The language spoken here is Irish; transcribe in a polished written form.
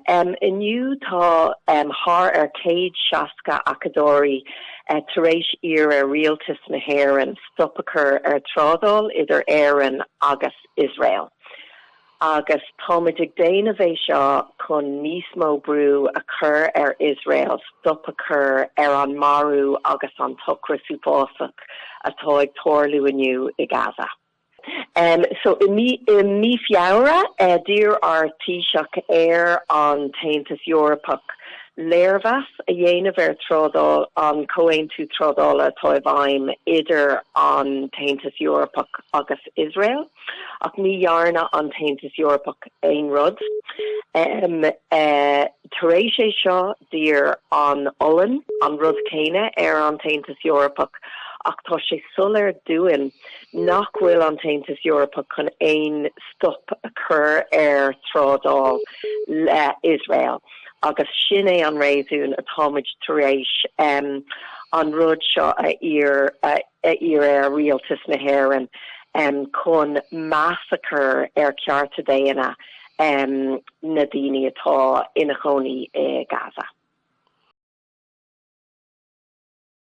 Inniu tá haar céad seasca acadóir tar éis Rialtas na hÉireann stoppachar Trádáil idir Éireann agus Israel. Agus táimeigh déanamh é seo chun níos mó brú a chur Israel stoppachar an marú agus an tucra súpásach atá ag toirliú inniu i Gaza. So in Meitheamh, dear our Taoiseach on Taintas Europach Leirvas a dhéanamh Trádáil an Coin tú Trádáil atá bhaim idir an Taintas Europach agus Israel ach ní dhearna an Taintas Europach ein rud. Tar éis é seo dear an Olin an rud céine an Taintas Europach ach tá sé sulir dúin nach bhfuil an Taintas Europach chun ein stop a chur Trádáil le Israel. Agus sin é an réún a táid tar éis an rud seo a Rialtas na hÉireann chun massacre cearta déana na daoine atá ina chonaí Gaza.